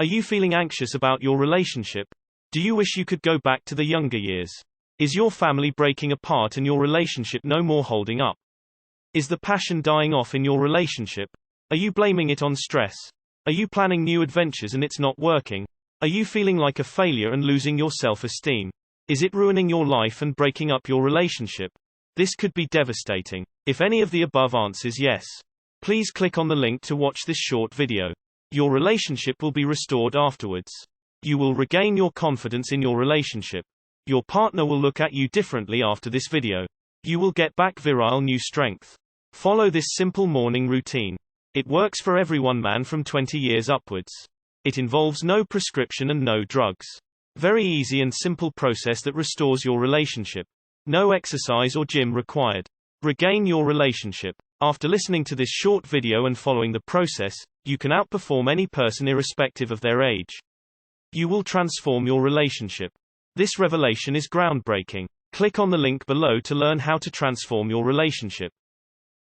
Are you feeling anxious about your relationship? Do you wish you could go back to the younger years? Is your family breaking apart and your relationship no more holding up? Is the passion dying off in your relationship? Are you blaming it on stress? Are you planning new adventures and it's not working? Are you feeling like a failure and losing your self-esteem? Is it ruining your life and breaking up your relationship? This could be devastating. If any of the above answers yes, please click on the link to watch this short video. Your relationship will be restored afterwards. You will regain your confidence in your relationship. Your partner will look at you differently after this video. You will get back virile new strength. Follow this simple morning routine. It works for everyone, man from 20 years upwards. It involves no prescription and no drugs. Very easy and simple process that restores your relationship. No exercise or gym required. Regain your relationship. After listening to this short video and following the process, you can outperform any person irrespective of their age. You will transform your relationship. This revelation is groundbreaking. Click on the link below to learn how to transform your relationship.